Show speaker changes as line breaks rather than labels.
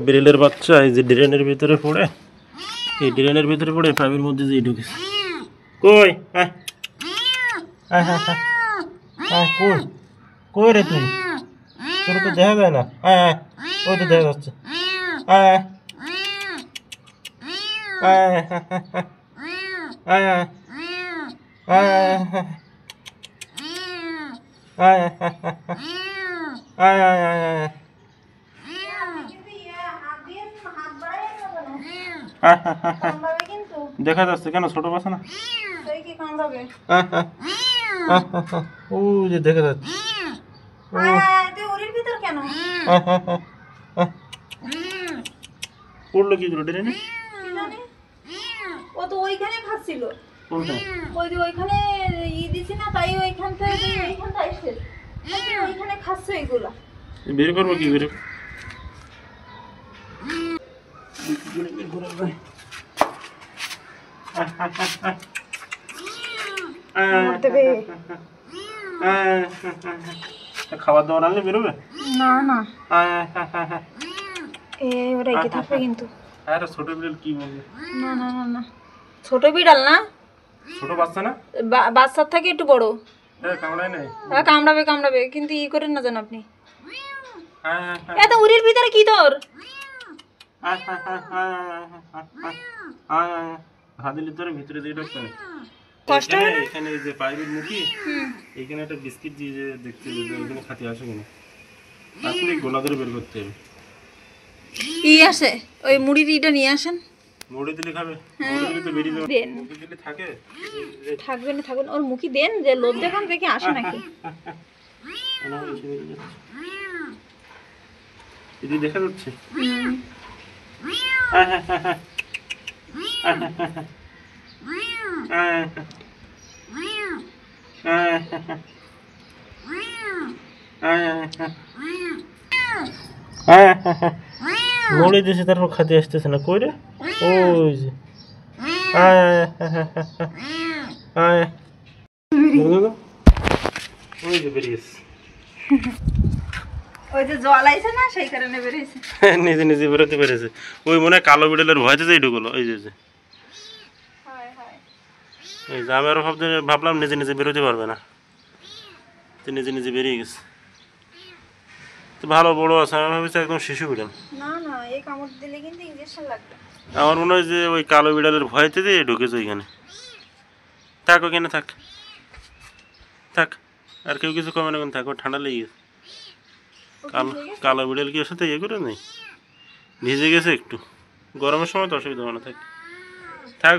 বিড়ালের বাচ্চা এই যে ড্রেনের ভিতরে পড়ে, এই ড্রেনের ভিতরে পড়ে পাইপের মধ্যে যে ঢুকেছে। কই আয় আয় আয় আয়, কই কই রে তুই? তোর তো দেখা যায় না। আয় আয়, ওই তো দেখা যাচ্ছে। আয় আয় আয় আয় আয় আয় আয় আয়। দেখা যাচ্ছে কেন? ছোট বাচ্চা না? ও যে দেখা যাচ্ছে। পড়লো কি করে ড্রেনে?
ও তো ওইখানে খাচ্ছিল।
কোনটা?
ওই যে ওইখানে দিছি না, তাই ওইখান থেকে এইখানটা এসে ওইখানে খাচ্ছে এগুলা।
বের করবো কি করে? খাবার দাবার আনলে বেরোবে
না না, ওরা এগিয়ে থাকবে কিন্তু।
আরে ছোট বিড়াল কি বলবে?
না না না না, ছোট বিড়াল না,
ছোট বাচ্চা না,
বাচ্চার থেকে একটু বড়।
কামড়ায় নাই?
কামড়াবে কামড়াবে, কিন্তু ই করেন না জান আপনি। এত উড়ির ভিতরে কি তোর?
হাদির ভিতরে দিয়ে ঢুকছে।
কষ্ট হয় না?
এখানে যে পাইপের মুখি, এখানে একটা বিস্কিট দিয়ে যে দেখতে এখানে খাতে আসে কিনা, আসলে গোলা ধরে বের করতে হবে।
ই আসে, ওই মুড়ির ইটা নিয়ে আসেন।
মুড়ি দিলে খাবে? মুড়ি দিলে তো বেরিয়ে যাবে।
দেন,
মুড়ি দিলে থাকে,
থাকবে না থাকবেন, ওর মুখি দেন, যে লোভ দেখান দেখে আসে নাকি।
দিদি দেখা যাচ্ছে। মুড়ি দিয়েছে, তারপর খাতে আসতেছে না। কই রে? ওই যে ওই যে বেরিয়েছে।
ওই যে জল আইছে না, সেই কারণে বেরিয়েছে।
নিজে নিজে বেরোতে পেরেছে। ওই মনে হয় কালো বিড়ালের ভয়তে যাই ঢুকলো। এই যে এই যে আমি আরো ভাবলাম নিজে নিজে বেরোতে পারবে না, তো নিজে নিজে বেরিয়ে গেছে। তো ভালো বড় আছে, আমি ভাবছি একদম শিশু বিড়াল।
না না, এই কামড় দিলে কিন্তু ইনজেকশন লাগবে।
আমার মনে হয় যে ওই কালো বিড়ালের ভয়তে দিয়ে ঢুকেছে ওইখানে। থাক ওখানে, থাক থাক, আর কেউ কিছু কমে না, থাকো, ঠান্ডা লেগে গেছে। কালো বিড়াল কি ওর সাথে ইয়ে করে নেই, ভিজে গেছে একটু, গরমের সময় তো অসুবিধা হবে না। থাক থাক।